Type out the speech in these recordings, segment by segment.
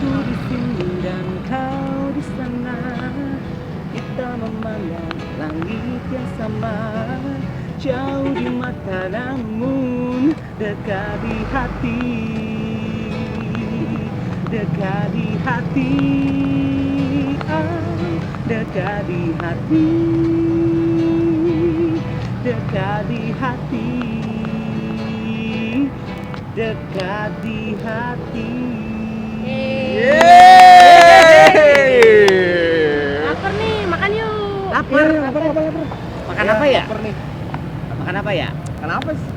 Aku di sini dan kau di sana. Kita memandang langit yang sama. Jauh di mata namun dekat di hati. Dekat di hati. Dekat di hati. Dekat di hati. Dekat di hati. Lapar nih, makan yuk. Lapar. Makan apa ya? Lapar nih. Makan apa ya? Kenapa sih?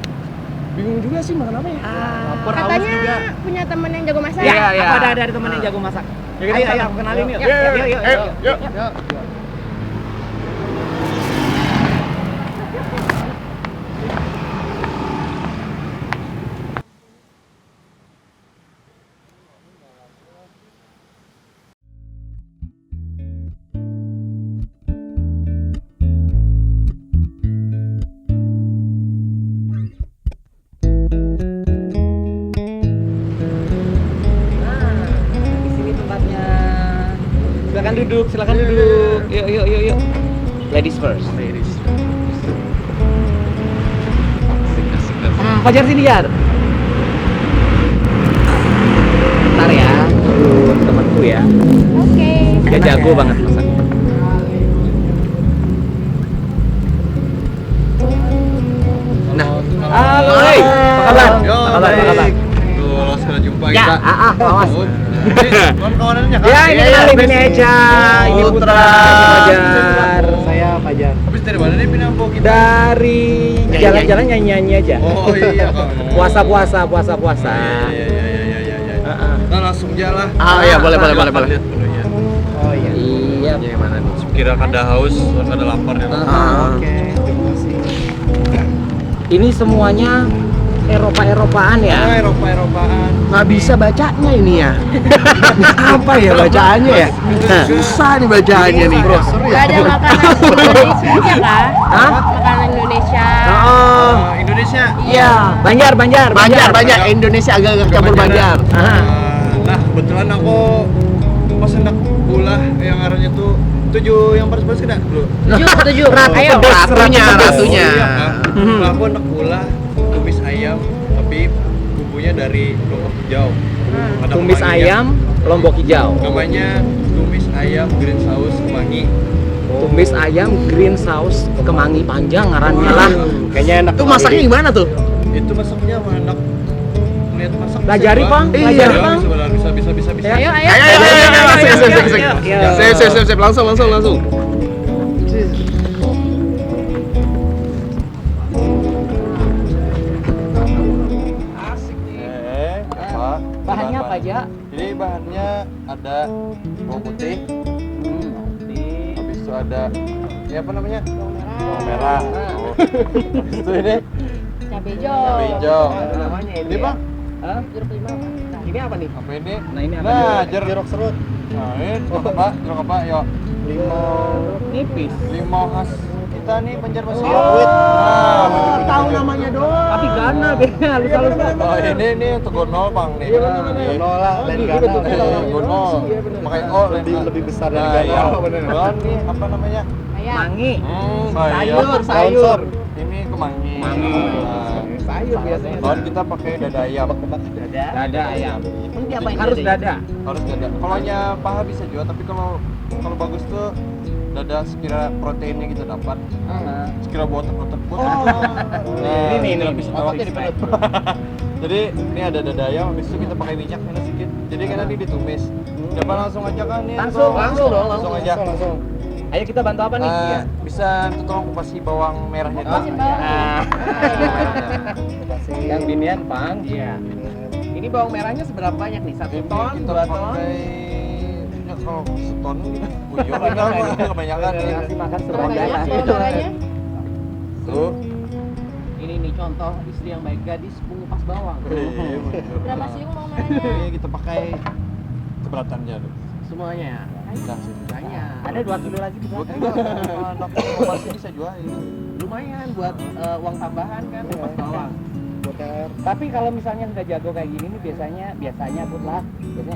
Bingung juga sih makan apa ya? Lapar, haus Katanya juga. punya temen yang jago masak. Ya, Iya. aku ada teman yang jago masak. Ya, kita Ayo, sana. aku kenalin yuk. Yuk. Nah, di sini tempatnya. Silakan duduk. Yuk. Ladies first. Fajar sini, Jar. Bentar ya, temanku ya. Oke. Dia jago banget masak. Nah, halo, hei, apa kabar? Apa kabar? Tuh, sudah jumpa Ya, kita. awas. Kawan-kawanannya kan? Ya, ini kenalin ini Eja, ini Putra. Fajar. Saya Fajar. Habis dari mana nih pindah bawa kita? Dari jalan-jalan nyanyi-nyanyi aja. Oh iya, Kak. Puasa. Iya. Nah, langsung jalan. Iya, boleh. Lihat menunya. Oh iya. Iya. Gimana nih? Kira kada haus, kada lapar ya. Oke, terima kasih. Ini semuanya Eropa-Eropaan ya. Eropa-Eropaan. Nggak bisa bacanya ini ya. Apa ya bacaannya ya? Susah nih bacaannya nih. Gak ada makanan Indonesia aja kah? Hah? Makanan Indonesia. Oh, Indonesia. iya. Banjar. Banyak. Indonesia agak campur Banjar. Nah, kebetulan aku pas hendak ulah yang arahnya tuh 7 yang panas-panas kena dulu. Tujuh. Ayo. Ratunya. Iya, kan? Nah, aku hendak ulah tumis ayam tapi bumbunya dari Lombok Hijau. Ada Tumis kemangi ya. ayam Lombok Hijau. Namanya tumis ayam green saus kemangi. Tumis ayam green sauce kemangi panjang ngarannya lah. Kayaknya enak. Itu masaknya gimana tuh? Itu masaknya hendak lihat masak. Pelajari, Pang. Pelajari, Pang. Bisa. Ayo. Sip. Langsung. Asik nih. Apa? Bahannya apa aja? Jadi bahannya ada bawang putih, habis itu ada ini apa namanya? Bawang merah. Oh. Habis itu ini Cabai cabai hijau. hijau. Ada namanya Ini Bang, Hah? Jeruk limau. Nah, ini apa nih? apa ini? Nah, ini apa? Nah, jeruk serut. Nah, ini jeruk apa? Yuk. Nipis. Limau khas kita nih Banjarmasin. Oh, tahu namanya doang. Tapi gana beda halus-halus. Oh, ini untuk gonol Bang nih. Iya, bener. Gonol lah, lain gitu, gana. betul. Iya, gonol. Iya, bener. Makanya Lebih besar dari Nah, gana. iya. Oh, bener. Kemudian nih apa namanya? Ayam. Mangi. Sayur. Sayur. Ini kemangi. Mangi. Nah, Sayur biasanya. Kemudian kita pakai dada ayam. Dada ayam. Ini diapain Harus tadi? dada. Harus dada. Kalau paha bisa juga, tapi kalau bagus tuh dada sekira proteinnya kita dapat. Sekira buat otot pun. Ini bisa ototnya di perut. Jadi ini ada dada ayam, habis itu kita pakai minyak ini sedikit. Jadi kan nanti ditumis. Coba langsung aja kan nih. Langsung aja. Langsung. Ayo kita bantu apa nih? Iya. Bisa tuh tolong kupasi bawang merahnya tuh. Kupasin bawang. Yang binian, Pang. Iya. Ini bawang merahnya seberapa banyak nih? 1 Ini ton, kita 2 ton? pakai ya kalau seton buyur kebanyakan ya. Kasih makan Berapa sebanyak. banyak saudaranya? Tuh. Ini nih contoh istri yang baik, gadis pengupas bawang. Berapa sih mau marahnya? Ini kita pakai keberatannya tuh. Semuanya. Nah, Banyak. Ada 2 kilo lagi di buat belakang. kita anak pasti bisa jual ini. Lumayan buat uang tambahan kan, pengupas bawang. Golkar. Tapi kalau misalnya sudah jago kayak gini nih biasanya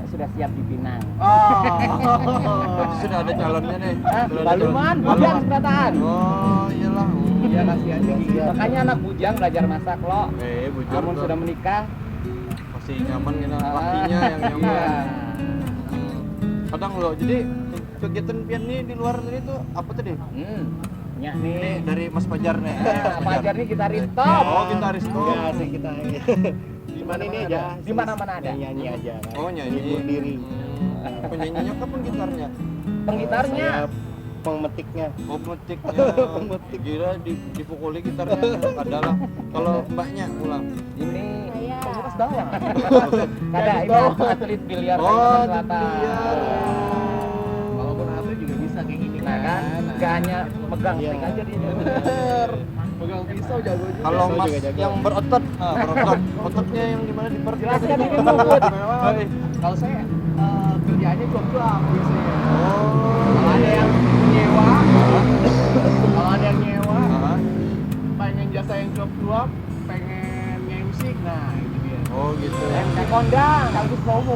sudah siap dipinang. Berarti sudah ada calonnya nih. Sudah ada Baluman, calon. bujang sebataan. Oh, iyalah. Iya kasihan gigi. Makanya anak bujang belajar masak lo. Bujang Namun tuh. sudah menikah, Masih nyaman gitu, lakinya yang nyaman. Iya. Kadang lo, jadi kegiatan pian nih di luar ini tuh apa tadi? Nyak Ini nih. dari Mas Fajar nih. Fajar nih gitaris top. Oh, gitaris tuh. Enggak sih kita. Di mana ini aja? Di mana-mana ada. Nyanyi aja. kan. Oh, nyanyi. Hibur diri. Penyanyinya kapan gitarnya? Penggitarnya. Saya pemetiknya. Oh, pemetiknya. Pemetik. Kira dipukuli gitarnya. Adalah. Kalau mbaknya ulang. Ini Saya. komunitas bawang. Ada ini atlet biliar Oh, Kalimantan Selatan. biliar. Walaupun atlet juga bisa kayak gini Nah kan, nggak hanya megang Iya. stick aja dia. Pegang pisau jago juga. Kalau Pisau Mas juga jago. yang berotot, berotot. Ototnya yang di mana di perut? Jelaskan ini Bud. Kalau saya kerjaannya cuap-cuap biasanya. Oh. Kalau ada yang nyewa, kalau ada yang nyewa, Hah? pengen jasa yang cuap-cuap, pengen nge-MC, nah itu dia. Oh, gitu. Kayak kondang, sekaligus promo.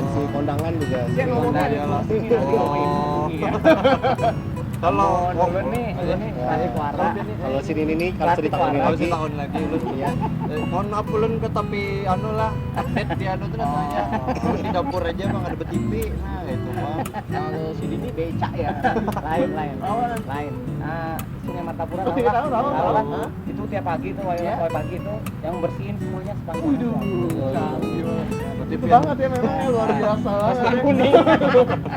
Si kondangan juga. Dia ngomongnya di Iyalah. sini nanti ngomongin Oh. bunyi ya. Kalau Dulu nih tarik wara. Kalau sini nih kalau Batik cerita warna. kalau lagi. setahun lagi ulun Iya. mohon maaf ulun ke tapi anu lah net di anu tuh namanya di dapur aja bang ada TV nah itu mah Kalau si Dini becak ya. Lain. Sungai Martapura tahu Iya, kan? tahu. Tahu kan? Hah? Itu tiap pagi tuh, wae pagi tuh yang bersihin semuanya sepanjang. berarti Itu pian- banget ya memang luar biasa. Masih kuning.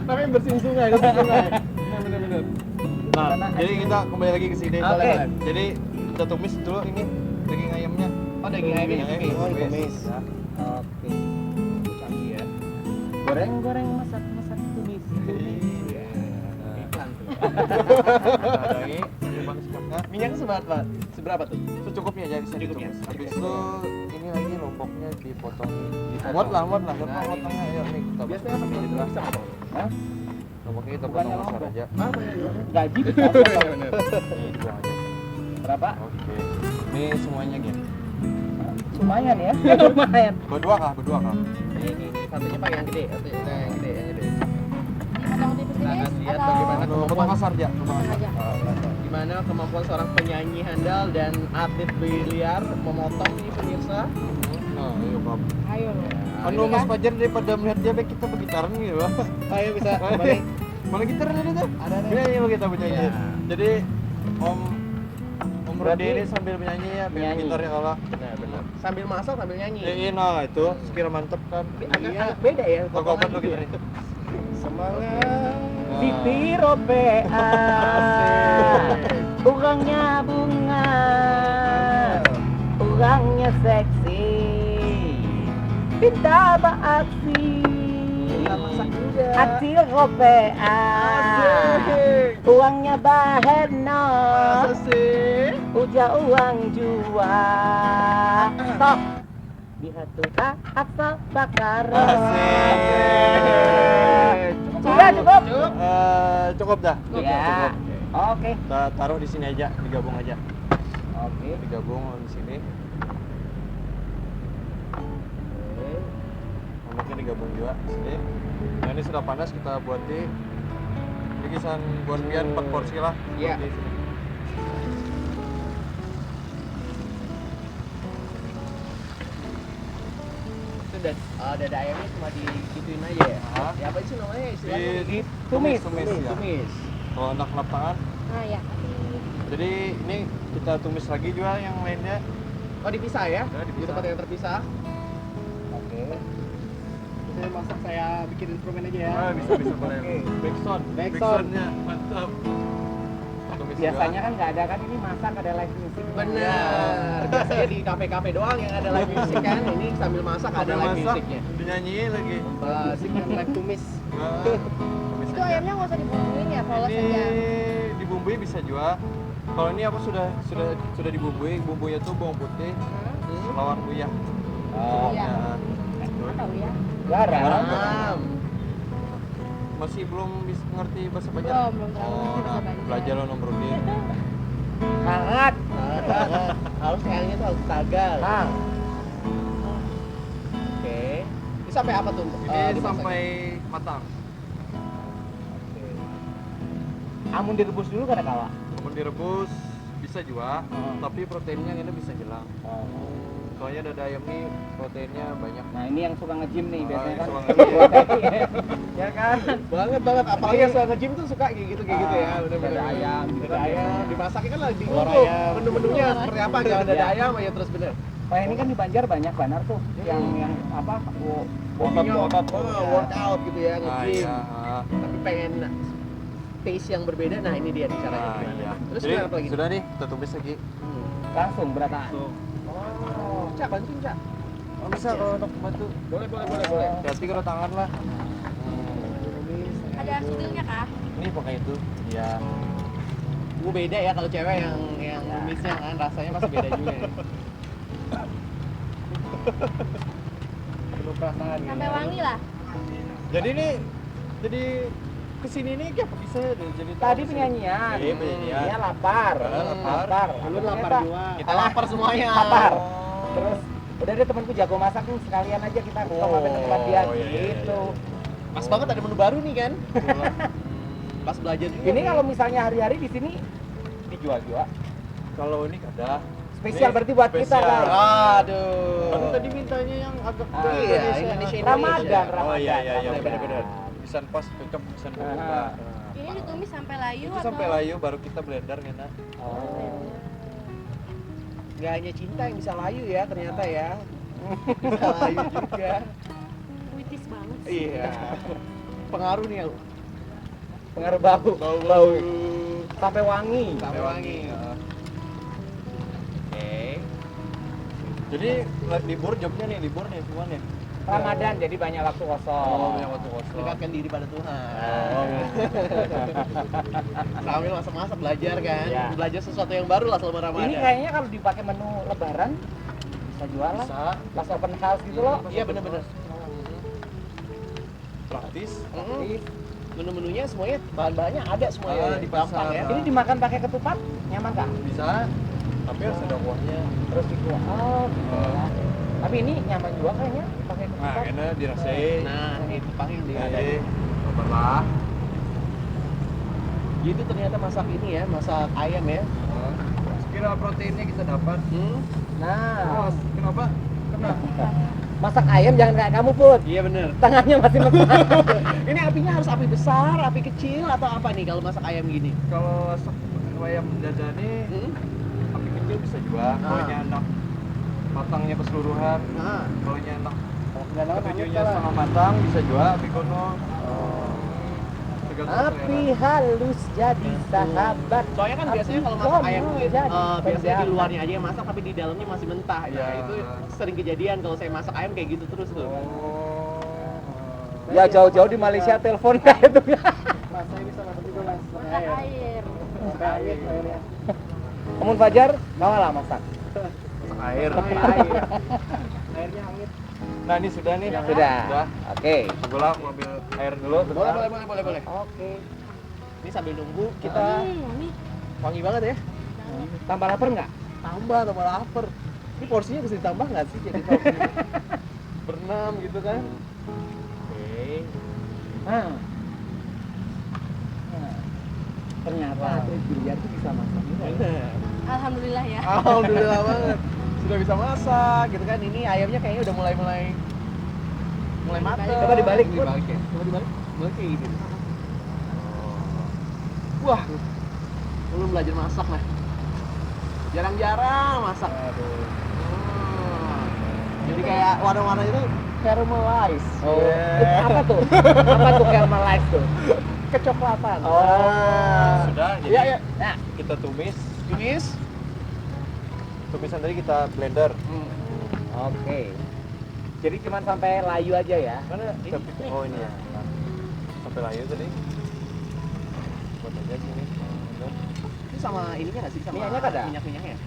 Namanya bersihin sungai, bersihin sungai. Bener-bener. nah jadi kita kembali lagi ke sini Oke. jadi kita tumis dulu ini daging ayamnya Oh, daging ayamnya Daging ditumis. ayam Oh, ditumis. Oke. Canggih ya. Goreng masak tumis. Iya. Iklan tuh. Ada lagi bang sekarang Minyaknya seberapa tuh? secukupnya aja bisa Secukupnya. ditumis habis itu ini lagi lomboknya dipotong Dipotong. muat lah Nah, potongnya ayo nih kita Biasanya apa potong tuh? lah Bisa potong. Hah? lomboknya kita Bukannya potong besar lombok. aja Apa ya? Gaji Bener. nih dua aja berapa? oke ini semuanya gini Lumayan ya. Lumayan. berdua kah Ini satunya pak yang gede, yang gede. Potong tipis-tipis lihat atau bagaimana potong kasar aja potong kasar aja? Gimana kemampuan seorang penyanyi handal dan atlet biliar memotong nih pemirsa. nah ayo kak Ayo lo. anu Mas Fajar daripada melihat dia baik kita bergitaran gitu lah Ayo bisa mana gitarnya ini tuh Ada nih. ya iya kita penyanyi Ya. jadi Om Rudi Berarti- ini sambil menyanyi ya biar Nyanyi. gitarnya kalah Benar. Sambil masak sambil nyanyi. iya nah itu sekira mantep kan Agak beda ya. Kok apa tuh gitarnya Semangat. Pipi ropea. Urangnya bunga. Urangnya seksi. Pintar beraksi. Masak juga. Hati ropea. Asik. Uangnya baheno. Masa sih? Uja uang jua. Stop. Dihatuka asal bakar. Asik. Sudah cukup. Cukup dah. Ya. Oke. Kita taruh di sini aja, digabung aja. Oke. Digabung di sini. Mungkin digabung juga di sini. Nah ini sudah panas kita buat di bikisan buat pian 4 porsi lah. Iya. Buat di sini. Itu dada ayamnya cuma digituin aja ya? Hah? Ya apa sih namanya istilahnya? Tumis, Tumis. ya. Tumis. Kalau anak lapangan. Nah ya. Jadi ini kita tumis lagi juga yang lainnya. Oh dipisah ya? Ya, dipisah. Di tempat yang terpisah. Oke. Saya masak saya bikin instrumen aja ya. Bisa boleh. Oke. Backsound. Backsound. Backsoundnya mantap. Tumis Biasanya juga. kan nggak ada kan ini masak ada live music. Benar. Biasanya di kafe-kafe doang yang ada live music kan. Ini sambil masak ada Sambil live masak, musiknya. dinyanyiin lagi. Asik kan live tumis. Nah, tumis Itu aja. ayamnya nggak usah dibumbuin ya, polos Ini aja. dibumbui bisa juga. Kalau ini aku sudah dibumbui, bumbunya tuh bawang putih, lawar buyah. Oh, Iya. Nah, Nggak tahu ya. garam. Garam. masih belum bisa ngerti bahasa Banjar. Belum terlalu Oh, ngerti bahasa nah, Banjar. belajar lo nomor dia. Hangat. Harus kayaknya tuh harus tagal. Nah, Oke. Ini sampai apa tuh? ini dimasak? sampai matang. Amun direbus dulu kada kawa. Kemudian direbus bisa juga, Oh. tapi proteinnya ini bisa hilang. Soalnya dada ayam ini proteinnya banyak. Nah ini yang suka nge-gym nih Oh, biasanya yang kan. suka nge-gym. Ya kan. Banget. Apalagi yang suka nge-gym tuh suka kayak gitu ya. Bener-bener. Dada ayam gitu Dada kan. ayam. Dimasaknya kan lagi bingung Telur tuh. ayam. Menu-menunya seperti apa? Jangan dada Iya. ayam aja terus bener. Pak ini kan di Banjar banyak banar tuh yang apa Otot-otot. Iya. Workout gitu ya, Nah, nge-gym. iya. Tapi pengen taste yang berbeda, nah ini dia nih caranya. Nah, gimana. iya. Terus Jadi, gimana apa lagi? sudah nih, kita tumis lagi. langsung berataan. Oh, Cak, bantuin Cak. Oh, bisa kalau untuk bantu. Boleh. Hati kalau tangan lah. Ada stilnya kah? Ini pakai itu. Iya. Beda ya kalau cewek yang numisnya kan rasanya pasti beda juga ya. Penuh perasaan gitu. Sampai wangi lah. Jadi ini jadi kesini nih kayak bisa jadi Tadi penyanyian. Iya, penyanyian. Dia lapar. Lapar. Lu lapar Ternyata juga. Kita lapar semuanya. Lapar. Terus udah deh temanku jago masak nih, sekalian aja kita ke mampir ke tempat dia Oh, iya, gitu. Pas banget ada menu baru nih kan. Pas belajar juga. Ini kalau misalnya hari-hari di sini dijual-jual. Kalau ini kada Spesial Ini berarti buat kita spesial. kan. Aduh. Kan tadi mintanya yang agak Iya, Indonesia. Ramadan, Oh, Ramadan. iya, Ramadan. benar-benar. bisa pas cocok bisa berubah. Ah. Ini ditumis sampai layu Itu atau? sampai layu baru kita blender ngena. Oh. Gak hanya cinta yang bisa layu ya ternyata ya. Bisa layu juga. Puitis banget. Iya. Pengaruh nih ya. Pengaruh bau. Bau. Sampai wangi. Sampai wangi. Oke. Jadi libur jobnya nih libur nih semua nih. Ramadan jadi banyak waktu kosong. banyak waktu kosong. Dekatkan diri pada Tuhan. Oh, Sambil masak-masak belajar kan. Iya. Belajar sesuatu yang baru lah selama Ramadan. Ini kayaknya kalau dipakai menu lebaran bisa jual lah. Bisa. Pas open house gitu loh. Iya bener-bener. Praktis. Jadi, Menu-menunya semuanya bahan-bahannya ada semuanya. Di Gampang pasar. ya. ini dimakan pakai ketupat nyaman kak? Bisa. Tapi harus ada kuahnya. Terus dikuah. Oh, gitu ya. Tapi ini nyaman juga kayaknya pakai Nah, ketupat. kena dirasain. Nah, itu pang yang dia. Jadi, cobalah. Gitu ternyata masak ini ya, masak ayam ya. Sekira proteinnya kita dapat. Nah, Kenapa? Kena. masak ayam jangan kayak kamu Put. Iya bener. Tangannya masih mesra. Ini apinya harus api besar, api kecil atau apa nih kalau masak ayam gini? Kalau ayam dada nih, api kecil bisa juga. Kalau enak matangnya keseluruhan. Nah, Kalau enak Nggak tahu ketujuhnya namanya setengah matang bisa juga api kono. Tergantung api selera. halus jadi sahabat. soalnya kan biasanya kalau Api masak ayam kono tuh jadi biasanya di penjahat. luarnya aja yang masak tapi di dalamnya masih mentah. Iya. Nah, itu sering kejadian kalau saya masak ayam kayak gitu terus tuh. Ya jauh-jauh di Malaysia telepon kayak itu. Mas, saya bisa masak juga mas. Masak air. airnya. Kamu Fajar, bawa lah masak. Masak air. Airnya hangat. Nah, ini sudah nih. Sudah. Oke. Sebelah aku ambil air dulu. Boleh. Oke. Ini sambil nunggu kita Ini wangi banget ya. Tambah lapar nggak? Tambah lapar. Ini porsinya bisa ditambah nggak sih jadi porsi berenam gitu kan? Oke. Nah. Nah. Ternyata atlet biliar tuh bisa masak juga. ya. Bener. alhamdulillah ya. Alhamdulillah banget. Sudah bisa masak gitu kan. Ini ayamnya kayaknya udah mulai mateng. Coba dibalik, Bud. Dibalik ya. Coba dibalik. Balik kayak gini. Wah. Belum belajar masak lah. Jarang-jarang masak. Jadi kayak warna-warna itu Caramelize. Oh. Itu apa tuh? Apa tuh caramelize tuh? Kecoklatan. Sudah, jadi Iya. Nah, kita tumis. Tumis. Tumisan tadi kita blender. oke. Jadi cuma sampai layu aja ya. Mana? Oh, ini ya. Nah, sampai layu tadi. Buat aja sini. Ini sama ininya nggak sih? Sama Minyaknya nggak ada? Minyak-minyaknya ya?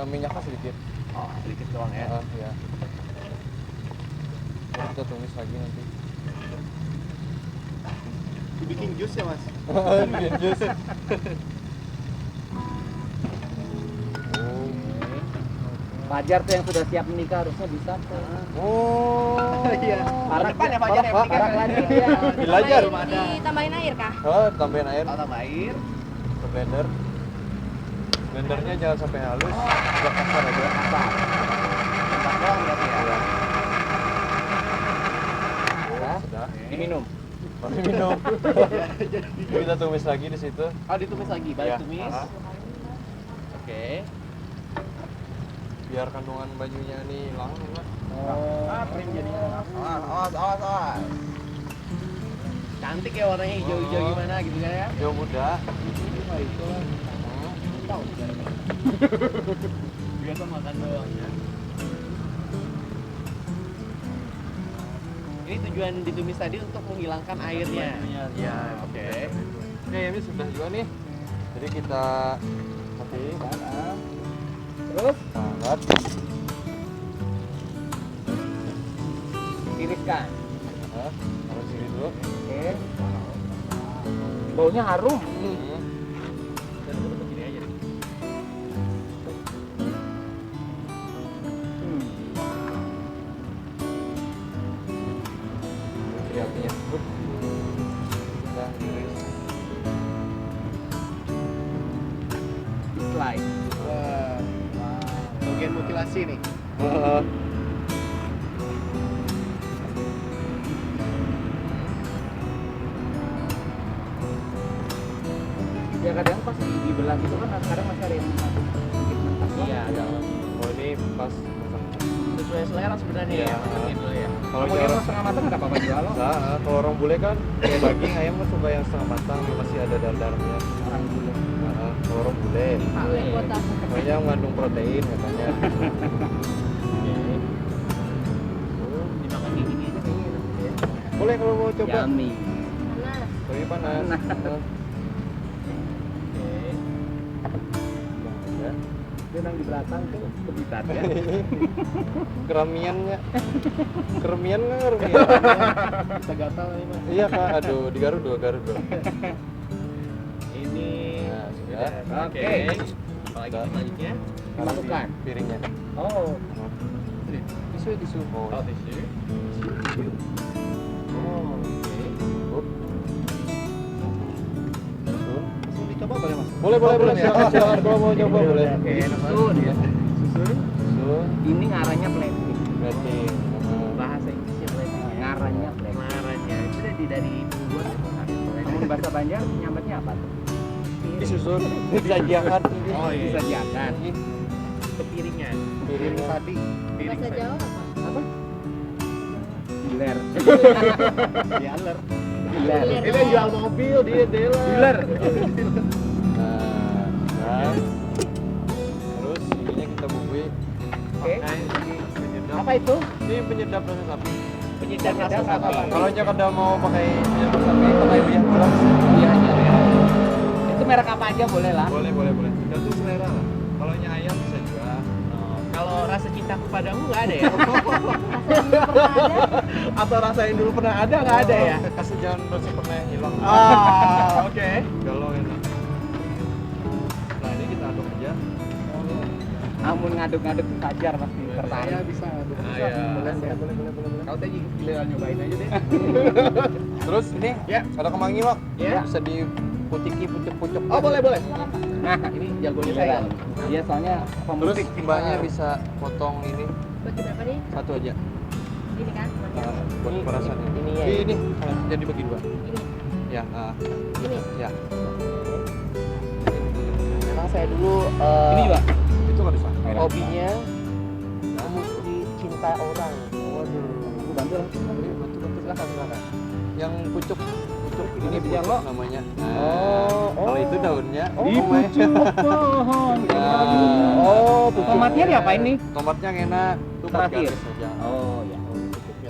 Minyaknya sedikit. Oh, sedikit doang ya. Ya. Baru kita tumis lagi nanti. Dibikin jus ya, Mas? Bikin jus. Oh. Fajar tuh yang sudah siap menikah harusnya bisa tuh. Oh, iya. Parah Depan ya Fajar ya Pak. menikah. Parah lagi dia. Belajar. Ditambahin air kah? Oh, tambahin air Oh, tambah air. ke blender. Blendernya jangan sampai halus, agak kasar aja. Apa? Tambah doang berarti ya. Iya. Ya. Sudah. Diminum. Mari minum. Jadi kita tumis lagi di situ. Oh, ditumis lagi, balik Iya. tumis. Aha. Oke. Biar kandungan bajunya nih hilang enggak? Ah, krim jadinya. Awas. Cantik ya warnanya hijau-hijau Oh. gimana gitu kan ya. Hijau muda. Oh, itu lah. Tahu. Biasa makan doang ya. Ini tujuan ditumis tadi untuk menghilangkan airnya. Iya, Oke. Ini ayamnya sudah juga nih. Jadi kita Terus angkat. tiriskan. Taruh sini dulu. Oke. Baunya harum. Hmm. Dan bentuk gini aja deh. Ini apinya. Udah tiris. Slide. Wah. Bagian mutilasi nih. Ya kadang pas dibelah gitu kan kadang masih ada yang masih sedikit mentah. Iya, ada. Oh ini pas masak. Sesuai selera sebenarnya Iya. ya. Matangin dulu ya. Kalau Kalau orang yang setengah matang nggak apa-apa juga loh. nah, kalau orang bule kan kayak daging ayam kan suka yang setengah matang masih ada dar-darnya. Orang bule. Nah, kalau orang bule Bule botak. soalnya mengandung protein katanya. Dimakan kayak gini aja kayaknya enak gitu ya. Boleh kalau mau coba. Yummy. Panas. Tapi panas. Panas. Nah, Oke. ya. Itu yang di belakang tuh kebitan ya. Keramiannya. Keramian nggak keramian? Bisa gatal nih, Mas. Iya kak, aduh di Garut dua. Ini Nah, sudah. Oke. Apalagi Sudah. selanjutnya? Masukkan. Piringnya. Oh, Tisu. Oh, Oh, tisu. Oh, Oke. Up. Susun. Langsung dicoba boleh, Mas? Boleh. Silakan kalau mau coba boleh. Oke, enak banget. susun ya. Susun. Susun. Ini ngaranya plating. Plating. Bahasa Inggrisnya plating. Ngaranya plating. Marahnya itu dari pembuat Namun bahasa Banjar nyambatnya apa tuh? Disusun. Disajikan. Oh, iya. Disajikan. Kepiringan. Piring tadi. Bahasa Jawa apa? Apa? Dealer. Dealer. Dealer. Ini yang jual mobil dia dealer. Nah. Terus ininya kita bumbui. Oke. Pakai ini penyedap. Apa itu? Ini penyedap rasa sapi. Penyedap rasa Penyedap sapi. apa? Kalau kada mau pakai penyedap sapi, pakai minyak gula. Iya aja. Itu merek apa aja boleh lah. Boleh. Tergantung selera lah. Kalau ayam bisa juga. Kalau rasa cinta kepadamu nggak ada ya? Pernah ada? Atau rasa yang dulu pernah ada nggak ada ya? Kasih jangan rasa pernah hilang. Oke. Kalau enak. Nah ini kita aduk aja. Amun ngaduk-ngaduk tuh Fajar pasti tertarik. bisa. iya. Boleh. Kau tadi giliran nyobain aja deh. Terus ini Ya. ada kemangi mak. Ya. Bisa diputiki pucuk-pucuk. Oh boleh. Nah, Ini jagonya saya. dia soalnya Terus pemusik. mbaknya bisa potong ini Bagi berapa nih? satu aja. Ini kan? Nah, buat perasaannya. ini ya. Ini jadi bagi dua. Ini. Ya. Ini. Ya. Memang saya dulu Ini juga. Itu kan bisa. hobinya memuji cinta orang. Waduh. Aku bantu lah. Silakan. Yang pucuk ini Ini yang pucuk lo? namanya. Oh, Kalau itu daunnya. Di pucuk pohon. Nah. Oh, Tuh, tomatnya diapain nih? Tomatnya enak. Itu buat Terakhir. garis aja. Oh ya. pucuknya.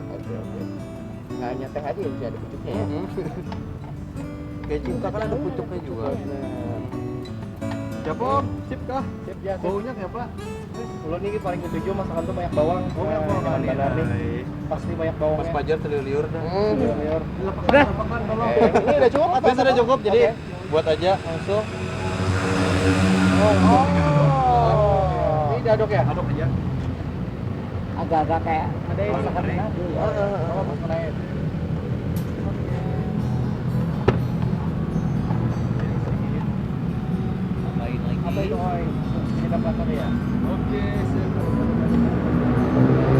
Oke. Nggak hanya teh aja bisa ada pucuknya ya. Kayak cinta kan ada pucuknya juga. Siapa om? Sip kah? Sip ya. Baunya kayak apa? Kalau ini paling ketujuh masakan tuh banyak bawang. Oh, banyak bawang. Jangan benar nih. Pasti banyak bawangnya. Mas Fajar terliur dah. Liur. Udah. Ini udah cukup atau Tapi sudah cukup, jadi Oke. buat aja langsung. Oh. diaduk ya? Aduk aja. Agak-agak kayak masakan Manado ya. Oh, Mas Menaik. Tambahin lagi. Apa itu oi? Kita pasang ya? Oke, siap.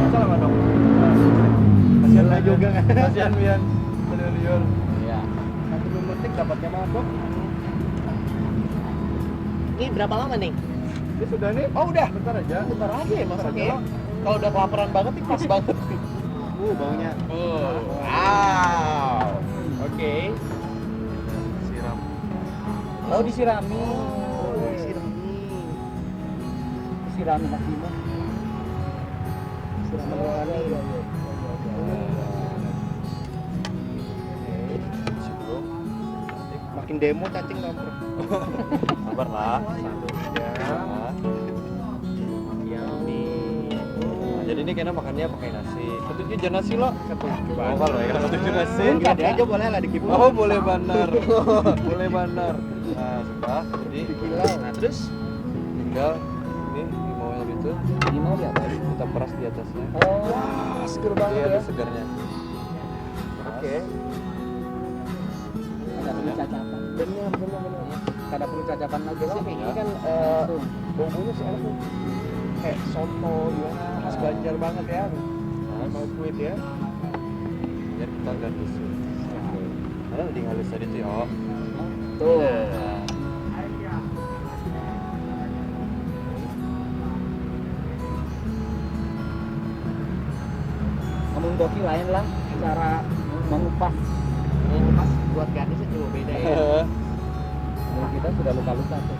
Salam dong. Kasihan lah juga kan? Kasihan Bian. Liur. Iya. Nanti belum metik dapatnya mabok. Ini berapa lama nih? Ini sudah nih? Oh udah. Bentar aja ya masaknya. Kalau udah kelaparan banget nih pas banget. Baunya. Wow. Oke. Siram. Oh, disirami. Disirami Hakimo. Siraman wangi. Makin demo cacing nomor. Sabar lah. Satu aja. Yummy. Nah, jadi ini kayaknya makannya pakai nasi. Ketujuh aja nasi lo. Ketujuh. Oh, kalau ya ketujuh nasi. Lengkap aja boleh lah dikipul. Oh, boleh benar. Boleh benar. Nah, sudah. Jadi Dikilau. Nah terus tinggal ini limaunya gitu. Ini mau ya, Pak? Kita peras di atasnya. Oh, seger Jadi banget ada ya. segarnya. Oke. ada perlu cacapan. Benar. Ada perlu cacapan lagi sih. Ini kan bumbunya sih enak tuh. Kayak soto gimana khas Banjar banget ya. Mau kuit ya. Biar kita ganti sih. Karena udah halus tadi tuh ya. Tuh. Ngomong doki lain lah cara mengupas. Pas buat gadisnya juga beda ya. Kalau kita sudah luka-luka tuh.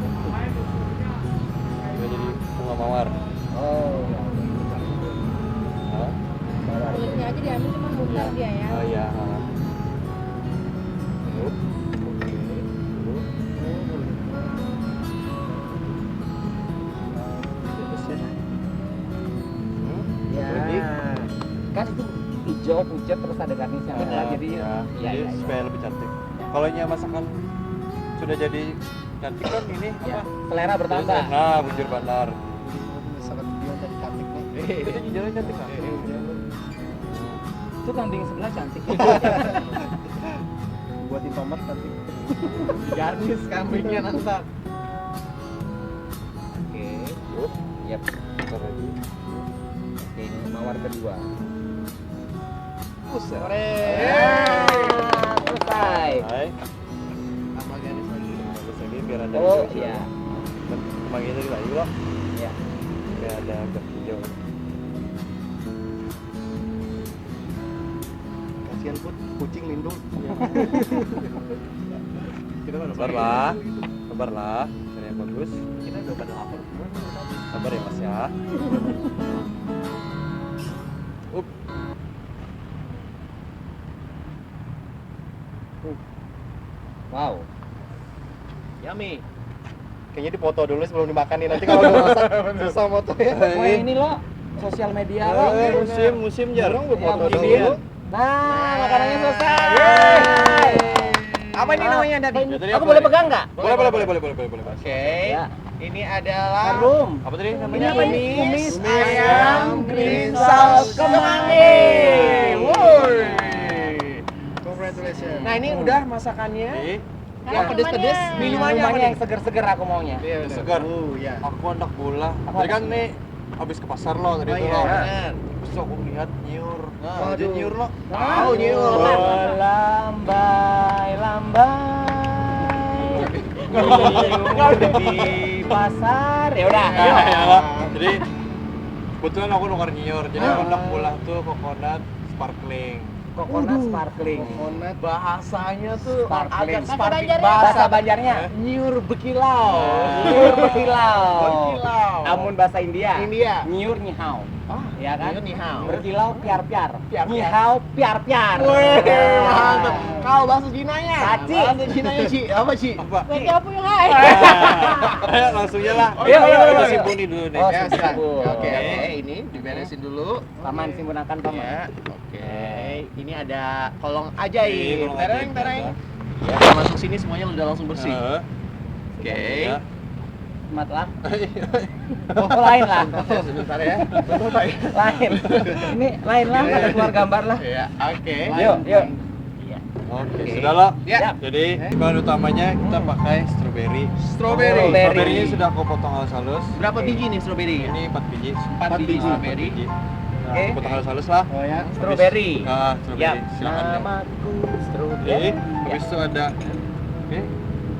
Udah jadi bunga mawar. Oh, ya. Hah? Kulitnya aja diambil cuma bunga dia ya. Oh iya. Dulu. Dulu. Terusnya. Ya. Jadi, Kan itu hijau, pucat, terus ada garnisnya. Benar, Jadi ya. ya, Jadi ya, ya. supaya lebih cantik. Kalau nya masakan sudah jadi cantik kan ini Ya, apa? selera bertambah. Nah, bujur bandar. Sangat dia tadi cantik nih. Itu jalan cantik kan? Itu kambing sebelah cantik. Buatin tomat cantik. Garnis kambingnya ntar. Oke. Yap. Bentar lagi. Oke, ini mawar kedua. Buset. Selesai. Hai. Tambah garnis lagi. Terus lagi biar ada Oh hijau. iya. Kembali tadi lagi loh. Ya. Biar ada agak hijau. Kasihan Put, kucing lindung. Kita mana? Sabar lah. Sabar lah. Cari yang bagus. Kita udah pada lapar semua. Sabar ya Mas ya. Up. Wow. Yummy. Kayaknya dipoto dulu sebelum dimakan nih. Nanti kalau udah masak susah foto ya. Wah, ini lo sosial media lo. Musim jarang gue Ya, foto begini dulu. ya. Nah, makanannya selesai. Yeay. Apa ini namanya tadi? Ya, tadi Aku apa boleh nih? pegang nggak? Boleh. Oke. Ya. Ini adalah Harum. Apa tadi Ini namanya? apa ini? Kumis ayam green sauce kemangi. Woi. Congratulations. Nah, ini udah masakannya. Nih, Yang pedes-pedes, minumannya apa Minumannya nih? yang seger-seger aku maunya. Iya, udah segar. Iya. Aku anak bola. Apa Tadi kan sih? nih habis ke pasar lo tadi Oh tuh iya, lo. benar. Terus aku lihat nyur. Nah, Waduh. jadi nyur lo. Tahu nyur. Lambai, lambai. Di pasar. Ya udah. Ya, yuk. ya. Jadi kebetulan aku nukar nyur. Jadi aku anak bola tuh coconut sparkling. Coconut sparkling. Coconut bahasanya tuh Sparkling. agak sparkling Bahasa Banjarnya. nyur bekilau. Nyur berkilau. Berkilau. Amun bahasa India. India. Nyur nyihau. Ah, Ya kan? nyur nihau. Berkilau piar-piar. Piar-piar. Nyihau piar-piar. Wih, mantap. Kalau bahasa Cinanya? Saci. Bahasa Cinanya Ci, apa Ci? Apa? Berarti apa yang hai? Ayo langsung aja lah. Iya, iya, iya. Kita simpuni dulu nih. Oh, Ya, silakan. simpun. Oke, ini diberesin dulu. Paman simpunakan paman. Ya, oke. Ini ada kolong Iya, ajaib. kolong Tereng, ajaib. tereng. Ya, masuk sini semuanya udah langsung bersih. Heeh. Oke. Ya. nikmat lah. Oh, lain lah. Sebentar ya. Lain. Ini lain lah, ada keluar gambar lah. Iya, oke. Yuk. Oke, sudah lo. Ya. Jadi bahan utamanya kita pakai strawberry. Strawberry. Strawberry-nya sudah aku potong halus-halus. Berapa biji nih strawberry? Ini 4 biji. 4 biji Ah, strawberry. 4 biji. Nah, Oke. potong halus-halus lah. Oh ya. Strawberry. Strawberry. Yap. Silakan. Ya. Namaku Oke, strawberry. habis itu ada oke,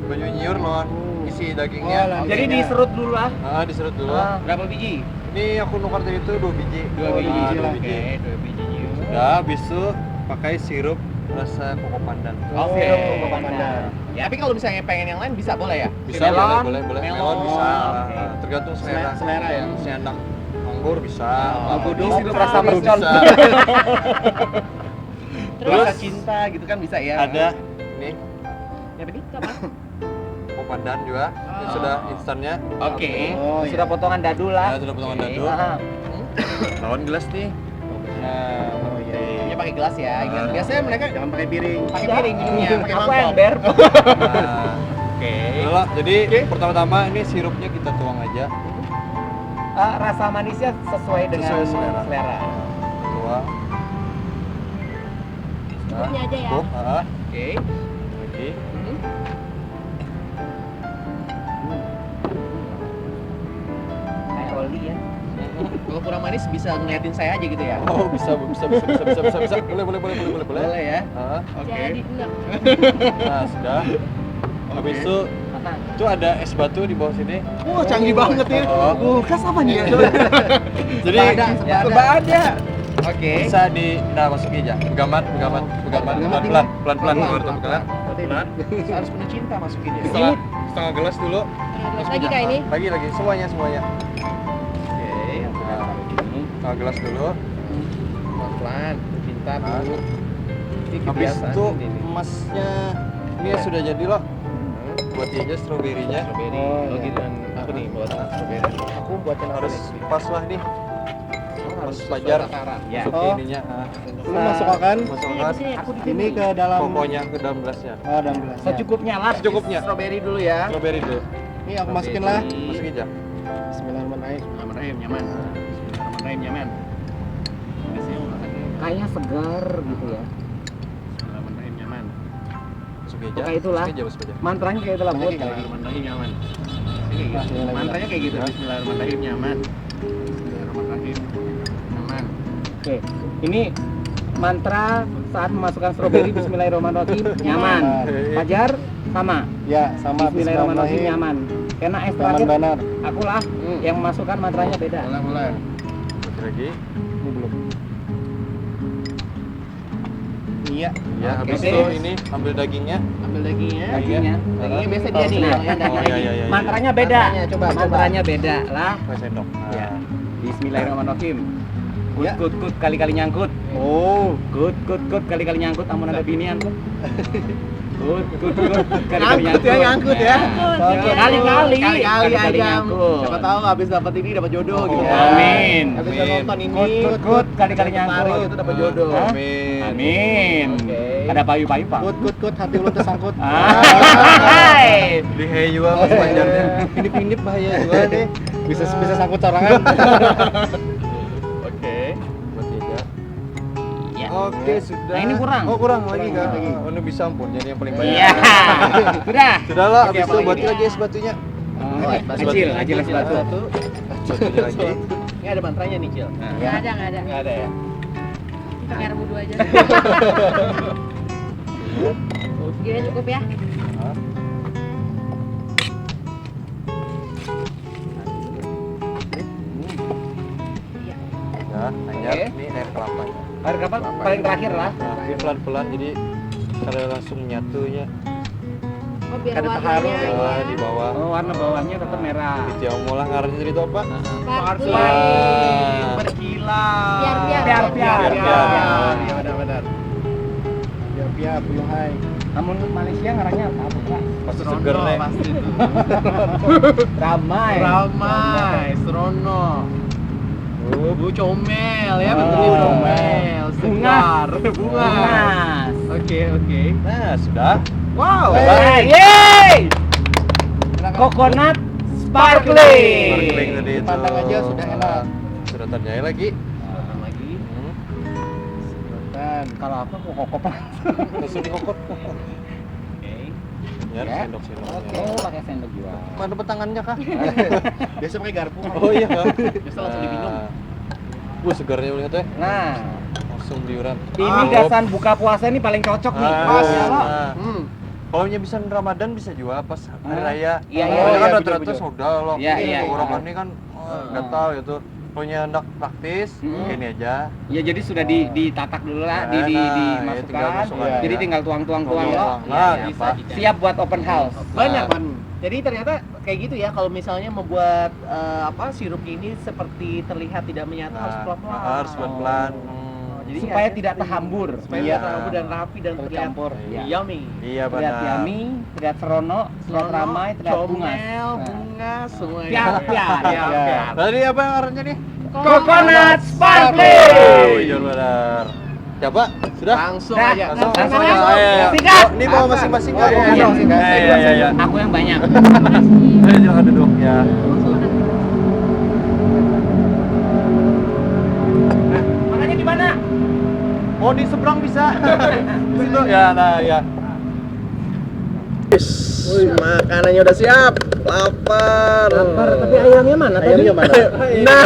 banyu nyiur lawan isi dagingnya. Oh, Jadi diserut dulu lah. Diserut dulu. Berapa biji? Ini aku nukar tadi itu 2 biji. 2 biji. Ah, 2 Oke, biji. 2 biji. Udah, habis itu pakai sirup rasa koko pandan. Oke. Sirup koko pandan. Ya, tapi kalau misalnya pengen yang lain bisa boleh ya? Bisa, Melon. boleh. Melon. Melon bisa. Oke. Tergantung selera. Selera ya? Si anak anggur bisa. Abu Ini Sirup sirup rasa rasa mercon. bisa. Terus rasa cinta gitu kan bisa ya? Ada ini Ya begitu apa? koko pandan juga. Ini sudah instannya. Oke. Sudah potongan dadu lah. Ya, sudah potongan Oke. dadu. Aha. Lawan gelas nih. Nah, Ya pakai gelas ya. Ah. Biasanya mereka jangan pakai piring. Pakai piring minumnya, pakai Aku mangkok. ember. Nah, Oke. udah lah. Jadi pertama-tama ini sirupnya kita tuang aja. Rasa manisnya sesuai dengan Sesuai selera. selera. Tuang. Secukupnya aja ya. Cukup. Oke. Lagi. Kayak oli ya. Kalau kurang manis bisa ngeliatin saya aja gitu ya? Oh, bisa. Boleh. Boleh ya. Oke. Jadi enak. Nah, sudah. Habis itu itu ada es batu di bawah sini. Wah, canggih banget ya. Oh. Bekas apa nih ya? Jadi Serba ada. Oke. bisa masukin aja. Pegaman, pelan-pelan. Pelan-pelan. Harus penuh cinta masukin ya. Setengah gelas dulu. Lagi kak ini. Lagi semuanya. Oke. Nah, setengah gelas dulu. Pelan-pelan, cinta Nah. dulu. Ini Habis kebiasaan itu ini. emasnya ini sudah jadi loh. Buatin aja stroberinya. Strawberry. Oh, Lagi iya. dengan aku nih buat strawberry. Aku buatin Harus pas lah nih. Harus Mas Fajar. takaran. Ya. Masukin ininya. Lu masukkan Masukkan Sini aku di ini ke dalam pokoknya ke dalam gelasnya. dalam gelasnya. secukupnya lah. Secukupnya. Strawberry dulu ya. Strawberry dulu. Ini aku masukin lah. Masukin aja. Bismillahirrahmanirrahim. Bismillahirrahmanirrahim, nyaman. Bismillahirrahmanirrahim, nyaman. Kayaknya segar gitu ya. Bismillahirrahmanirrahim, nyaman. Masukin aja. Kayak itulah. Masukin aja. Mantranya kayak itulah buat. Bismillahirrahmanirrahim, nyaman. Ini kayak gitu. Mantranya kayak gitu. Bismillahirrahmanirrahim, nyaman. Bismillahirrahmanirrahim, nyaman. Oke. Ini mantra saat memasukkan strawberry Bismillahirrahmanirrahim nyaman. Fajar sama. Ya, sama Bismillahirrahmanirrahim nyaman. Karena es terakhir benar. aku lah yang memasukkan mantranya beda. Boleh. Lagi. Ini belum. Iya. Ya, habis Oke. itu ini ambil dagingnya. Ambil dagingnya. Dagingnya. Dagingnya biasa dia nih. Nah, yang daging oh, lagi. iya. Mantranya beda. Mantranya, coba. Mantranya beda lah. Pakai sendok. Ya. Bismillahirrahmanirrahim. Good, Ya. good, kali-kali nyangkut. Oh, Good, kali-kali nyangkut. Amun ada binian tuh. Good, kali-kali Nyangkut ya, nyangkut ya. Kali-kali. Kali-kali aja. nyangkut. Siapa tahu habis dapat ini dapat jodoh Oh, gitu. amin. Habis Amin. nonton ini. Good, kali-kali nyangkut. Kemarin itu dapat jodoh. Hah? Amin. Amin. Oke. Ada payu-payu pak. kut, hati lu tersangkut. Hai. Di hey juga mas panjarnya. Pinip-pinip bahaya juga nih. Bisa sangkut corangan. Oke. Buat aja. Ya. Oke, sudah. Nah, ini kurang. Oh, kurang lagi Kurang kan? lagi. Oh, ini bisa ampun. Jadi yang paling banyak. Iya. Sudah. Sudah lah, Oke, habis itu apalagi buatin nih? lagi es batunya. Kecil, kecil es batu. Batunya lagi. Ini ada mantranya nih, Cil. Nggak ada. Enggak ada ya. Pakai air wudhu aja. Gini cukup ya. Iya. Ya, hanya Oke. ini air kelapanya. Air kapal paling terakhir lah. Nah, ini pelan-pelan jadi kalau langsung nyatunya Oh biar Ada warnanya bawah di ya. bawah. Oh, warna bawahnya tetap merah. Itu yang mau lah ngarannya jadi itu apa? Sparkling, berkilau. Biar. Iya, benar-benar. Biar belum hai. Namun Malaysia ngarangnya apa, Pak? Pasti Serono seger nih. pasti itu. Ramai. Ramai, serono. Bu comel ya, betul Oh. comel, segar, bunga. Bungas. Oke. Nah, sudah. Wow. Yeay! Coconut Sparkling. Sparkling tadi itu. Pandang aja sudah enak. Sedotannya lagi. Lagi. Dan kalau apa mau kokop. Langsung dikokop. Oke. Ya, Ya. sendok-sendoknya. Oh, pakai sendok juga. Mana petangannya kah? Biasa pakai garpu. Oh iya kah? Biasa langsung diminum. Segarnya udah teh. Nah, Langsung diurap. ini gasan buka puasa ini paling cocok nih. Pas ya lo. Hmm. Kalau bisa Ramadan bisa juga pas hari raya. Iya, iya, Soalnya iya, kan betul, rata-rata betul. soda loh. Iya, iya, Tenggorokan iya. ini kan gatal gitu. Kalau hendak praktis, ini aja. Ya jadi sudah ditatak dulu lah, Nah, iya, dimasukkan. tinggal masukkan Jadi aja. tinggal tuang-tuang Tuang-tuang. lo. Nah, Iya, bisa. Siap buat open house. Banyak Nah. kan. Jadi ternyata kayak gitu ya kalau misalnya membuat sirup ini seperti terlihat tidak menyatu harus pelan-pelan. harus pelan-pelan. Jadi Supaya ya, tidak tahambur. Supaya Iya. tidak terlalu dan rapi dan terlihat Tercampur. Iya. yummy. Iya Terlihat benar. yummy, terlihat serono, terlihat ramai, terlihat bunga. comel, bunga, semuanya. Piar-piar. Piar-piar. Tadi apa yang arahnya nih? Coconut Oh, sparkling. iya benar. Coba, sudah? Langsung Nah, aja. langsung Langsung aja. aja. Ayo. Sikat. Ini bawa masing-masing Oh, kan? iya, iya. Iya, iya. Aku yang banyak. Ayo silakan duduk ya. Makanya di mana? Oh, di seberang bisa. Di situ. Ya, nah, ya. Makanannya udah siap. Lapar. Tapi ayamnya mana Ayamnya mana? Nah,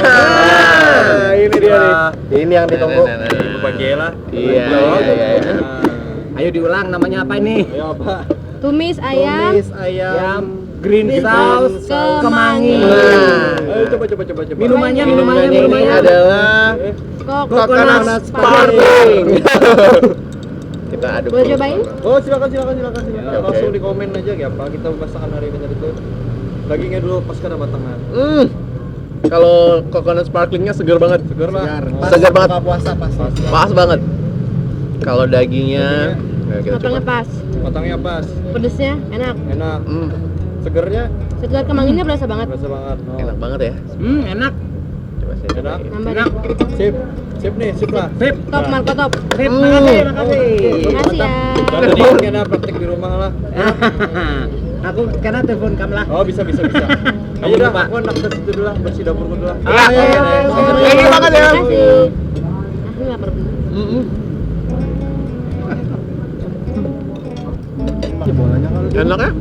ini dia nih. Ini yang ditunggu. Ibu Bagiela. Iya. Ayo diulang namanya apa ini? Ayo, Pak. Tumis ayam, Tumis ayam. Green sauce kemangi. Ayo coba. Minumannya Ini adalah coconut sparkling. Kita aduk. Boleh cobain? Oh, silakan. Langsung di komen aja ya, Pak. Kita masakan hari ini tadi tuh. Dagingnya dulu pas kena batangan. Kalau coconut sparklingnya segar banget. Segar lah. Segar banget. Buka puasa pas. Pas banget. Kalau dagingnya, nah, kita Matangnya coba. pas, Matangnya pas. pedesnya enak, Enak. Hmm, Segernya segar kemanginya berasa banget. berasa banget. Oh. enak banget ya. Enak. Coba saya Enak. cobain. Nambah Enak. deh. Sip nih, sip lah. Sip. Top Marco top. Sip. Makasih. Makasih ya. Jadi kena praktek di rumah lah. Aku karena telepon kamu lah. Oh, bisa. Ayo Kamu dah, lupa. aku nak ke situ dulu lah, bersih dapurku dulu lah. Ah, Iya, oke. Thank you banget ya. Makasih. Aku lapar banget. Enak ya?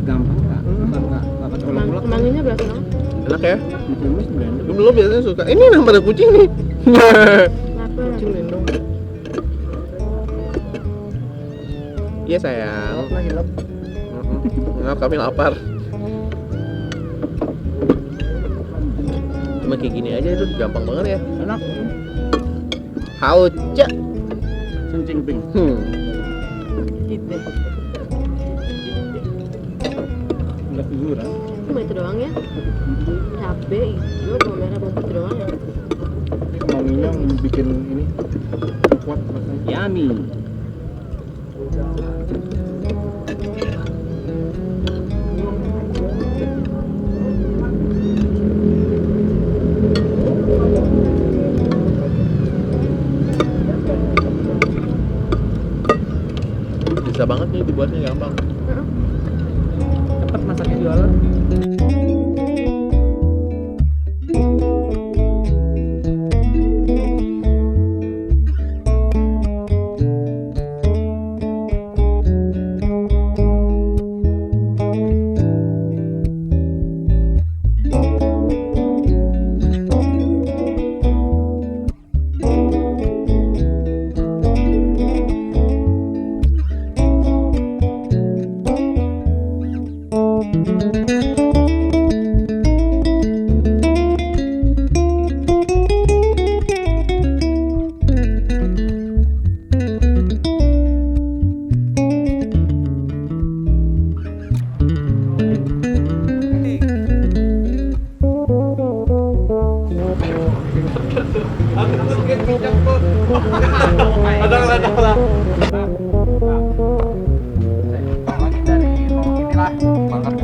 Gampang enggak? Kemanginya berasa banget. Enak ya? Belum biasanya suka. Ini nambah ada kucing nih. Lapar. Iya sayang. Maaf kami lapar. Cuma kayak gini aja itu gampang banget ya. Enak. Hauca. Cincing ping. Enggak figuran. Cuma itu doang ya. Cabe, hijau, bawang merah, bawang putih doang ya. Kemanginya bikin ini kuat rasanya. Yummy. Bisa banget nih dibuatnya gampang. Cepat masaknya jualan.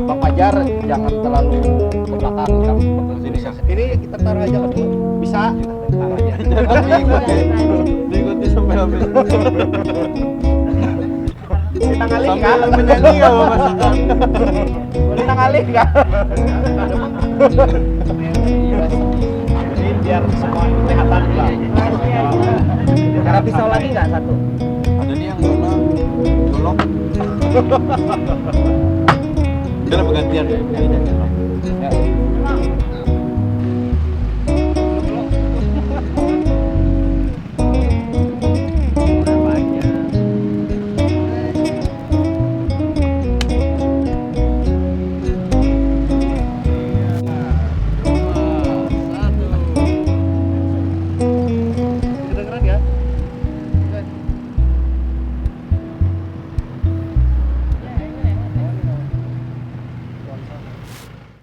Bang Fajar jangan terlalu ke belakang kan. Ini kita taruh aja kan dulu. Bisa. Taruh aja. Diikuti sampai habis. Kita kali Sambil menyanyi ya masakan. Boleh nangalih nggak? Jadi biar semua kelihatan lah. Ada pisau lagi nggak satu? Ada nih yang mana? Colok. Udah lah, bergantian ya.